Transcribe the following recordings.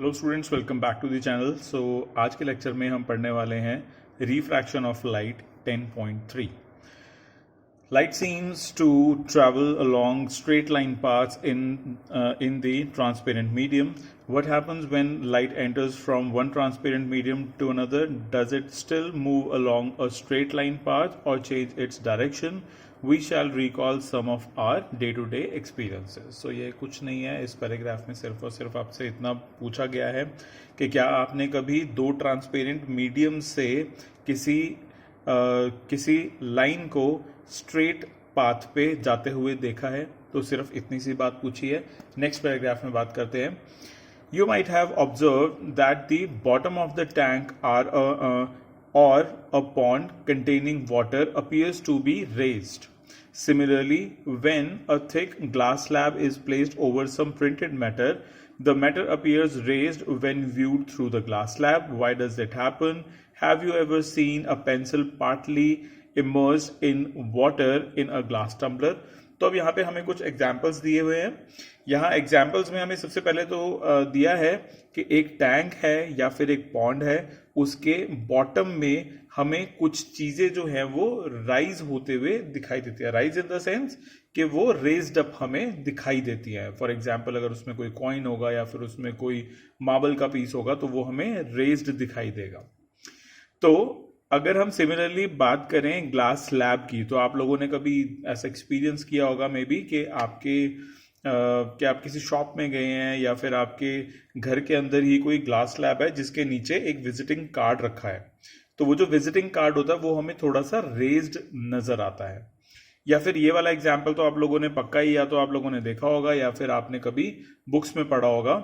Hello students, welcome back to the channel. आज के lecture में हम पढ़ने वाले हैं refraction of light 10.3। Light seems to travel along straight line paths in the transparent medium. What happens when light enters from one transparent medium to another? Does it still move along a straight line path or change its direction? We shall recall some of our day-to-day experiences. So ये कुछ नहीं है, इस paragraph में सिर्फ और सिर्फ आपसे इतना पूछा गया है कि क्या आपने कभी दो ट्रांसपेरेंट मीडियम से किसी लाइन को स्ट्रेट पाथ पे जाते हुए देखा है? तो सिर्फ इतनी सी बात पूछी है। नेक्स्ट पैराग्राफ में बात करते हैं। You might have observed that the bottom of the tank or a pond containing water appears to be raised. Similarly, when a thick glass slab is placed over some printed matter, the matter appears raised when viewed through the glass slab. Why does that happen? Have you ever seen a pencil partly immersed in water in a glass tumbler? तो अब यहाँ पे हमें कुछ examples दिए हुए हैं। यहाँ एग्जाम्पल्स में हमें सबसे पहले तो दिया है कि एक टैंक है या फिर एक पॉन्ड है, उसके बॉटम में हमें कुछ चीजें जो हैं वो राइज होते हुए दिखाई देती है। राइज इन द सेंस कि वो रेज्ड अप हमें दिखाई देती है। फॉर एग्जाम्पल, अगर उसमें कोई कॉइन होगा या फिर उसमें कोई मार्बल का पीस होगा तो वो हमें रेज्ड दिखाई देगा। तो अगर हम सिमिलरली बात करें ग्लास स्लैब की, तो आप लोगों ने कभी ऐसा एक्सपीरियंस किया होगा मे बी कि कि आप किसी शॉप में गए हैं या फिर आपके घर के अंदर ही कोई ग्लास स्लैब है जिसके नीचे एक विजिटिंग कार्ड रखा है। तो वो जो विजिटिंग कार्ड होता है वो हमें थोड़ा सा रेज्ड नजर आता है। या फिर ये वाला एग्जाम्पल तो आप लोगों ने पक्का ही या तो आप लोगों ने देखा होगा या फिर आपने कभी बुक्स में पढ़ा होगा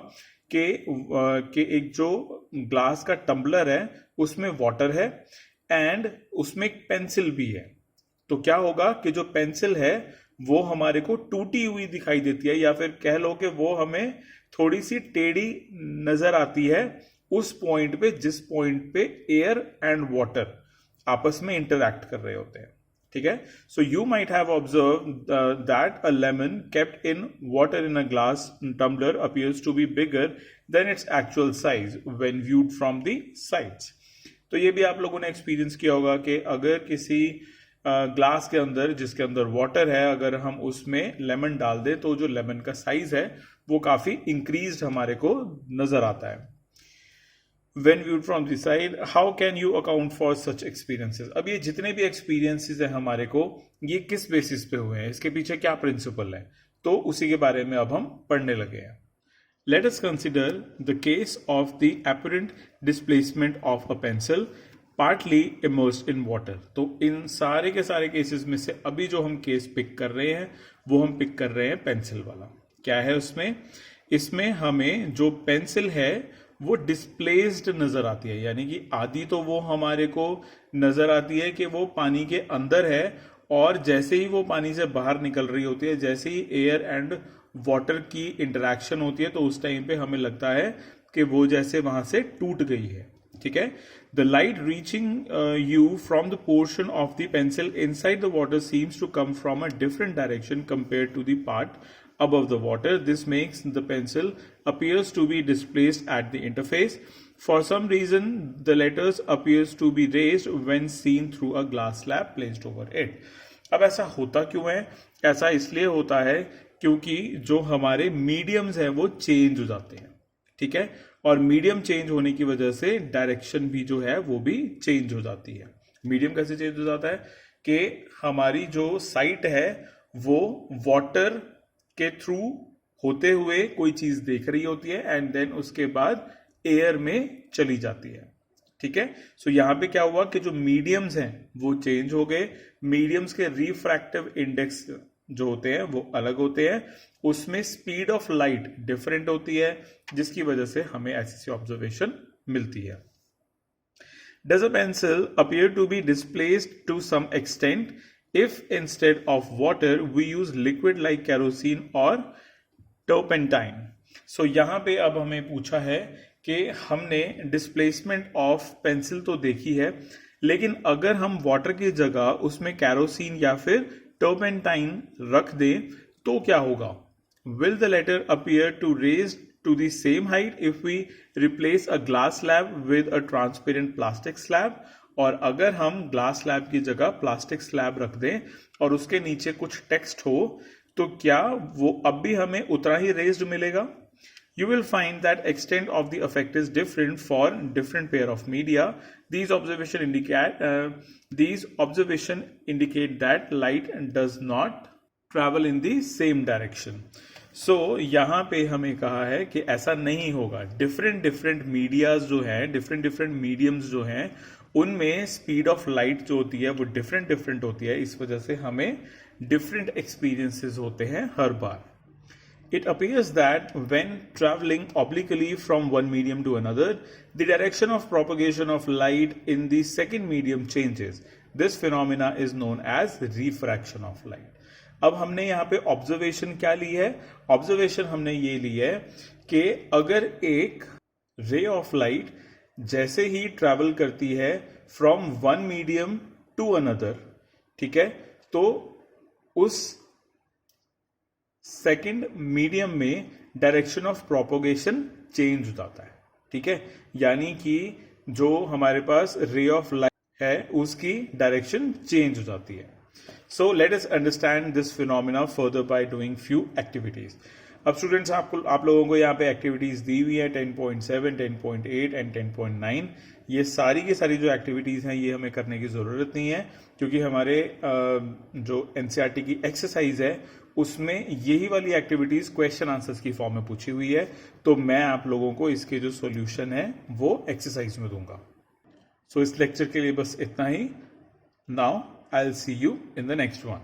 कि एक जो ग्लास का टम्बलर है उसमें वाटर है एंड उसमें एक पेंसिल भी है। तो क्या होगा कि जो पेंसिल है वो हमारे को टूटी हुई दिखाई देती है, या फिर कह लो कि वो हमें थोड़ी सी टेढ़ी नजर आती है उस पॉइंट पे जिस पॉइंट पे एयर एंड वाटर आपस में इंटरैक्ट कर रहे होते हैं। ठीक है। So you might have observe that a lemon kept in water in a glass tumbler appears to be bigger than its actual size when viewed from the sides. तो ये भी आप लोगों ने एक्सपीरियंस किया होगा कि अगर किसी ग्लास के अंदर जिसके अंदर वाटर है, अगर हम उसमें लेमन डाल दें तो जो लेमन का साइज है वो काफी इंक्रीज्ड हमारे को नजर आता है। When viewed from the side, how can you account for such experiences? अब ये जितने भी एक्सपीरियंसेस है हमारे को, ये किस बेसिस पे हुए हैं, इसके पीछे क्या प्रिंसिपल है, तो उसी के बारे में अब हम पढ़ने लगे हैं। Let us consider the case of the apparent displacement of a pencil partly immersed in water. तो इन सारे के सारे केसेस में से अभी जो हम केस पिक कर रहे हैं वो हम पिक कर रहे हैं पेंसिल वाला। क्या है उसमें? इसमें हमें जो पेंसिल है वो डिस्प्लेस्ड नजर आती है, यानी कि आधी तो वो हमारे को नजर आती है कि वो पानी के अंदर है, और जैसे ही वो पानी से बाहर निकल रही होती है, जैसे ही एयर एंड वाटर की इंटरेक्शन होती है, तो उस टाइम पे हमें लगता है कि वो जैसे वहां से टूट गई है। ठीक है। The light reaching you from the portion of the pencil inside the water seems to come from a different direction compare to the part above the water. This makes the pencil appears to be displaced at the interface. For some reason, the letters appears to be raised when seen through a glass slab placed over it. अब ऐसा होता क्यों है? ऐसा इसलिए होता है क्योंकि जो हमारे मीडियम्स हैं वो चेंज हो जाते हैं। ठीक है। और मीडियम चेंज होने की वजह से डायरेक्शन भी जो है वो भी चेंज हो जाती है। मीडियम कैसे चेंज हो जाता है कि हमारी जो साइट है वो वाटर के थ्रू होते हुए कोई चीज देख रही होती है एंड देन उसके बाद एयर में चली जाती है। ठीक है। सो यहां पे क्या हुआ कि जो मीडियम्स हैं वो चेंज हो गए। मीडियम्स के रिफ्रैक्टिव इंडेक्स जो होते हैं वो अलग होते हैं, उसमें स्पीड ऑफ लाइट डिफरेंट होती है, जिसकी वजह से हमें ऐसी ऑब्जर्वेशन मिलती है। Does a pencil appear to be displaced to some extent if instead of water we use liquid like kerosene or turpentine? So यहाँ पे अब हमें पूछा है कि हमने डिस्प्लेसमेंट ऑफ पेंसिल तो देखी है, लेकिन अगर हम वाटर की जगह उसमें कैरोसिन या फिर टर्पेंटाइन रख दें तो क्या होगा? Will the letter appear to raise to the same height if we replace a glass slab with a transparent plastic slab. और अगर हम ग्लास स्लैब की जगह प्लास्टिक स्लैब रख दें और उसके नीचे कुछ टेक्स्ट हो, तो क्या वो अब भी हमें उतना ही रेज्ड मिलेगा? You will find that extent of the effect is different for different pair of media. These observation indicate that light does not travel in the same direction. So यहाँ पे हमें कहा है कि ऐसा नहीं होगा. different मीडियाज जो हैं, different मीडियम्स जो हैं, उनमें स्पीड ऑफ लाइट जो होती है वो डिफरेंट होती है. इस वजह से हमें डिफरेंट एक्सपीरियंसेस होते हैं हर बार. It appears that when traveling obliquely from one medium to another, the direction of propagation of light in the second medium changes. This phenomena is known as refraction of light. अब हमने यहाँ पे observation क्या ली है? Observation हमने ये ली है कि अगर एक रे ऑफ लाइट जैसे ही ट्रैवल करती है from one medium to another, ठीक है, तो उस सेकेंड मीडियम में डायरेक्शन ऑफ प्रोपोगेशन चेंज हो जाता है. ठीक है, यानी कि जो हमारे पास रे ऑफ लाइट है उसकी डायरेक्शन चेंज हो जाती है. So let us understand this phenomena further by doing few activities. अब स्टूडेंट्स आप लोगों को यहाँ पे एक्टिविटीज दी हुई है 10.7, 10.8 एंड 10.9. ये सारी की सारी जो एक्टिविटीज हैं ये हमें करने की जरूरत नहीं है, क्योंकि हमारे जो एनसीईआरटी की एक्सरसाइज है उसमें यही वाली एक्टिविटीज क्वेश्चन आंसर्स की फॉर्म में पूछी हुई है. तो मैं आप लोगों को इसके जो सॉल्यूशन है वो एक्सरसाइज में दूंगा. सो इस लेक्चर के लिए बस इतना ही. Now I will see you in the next one.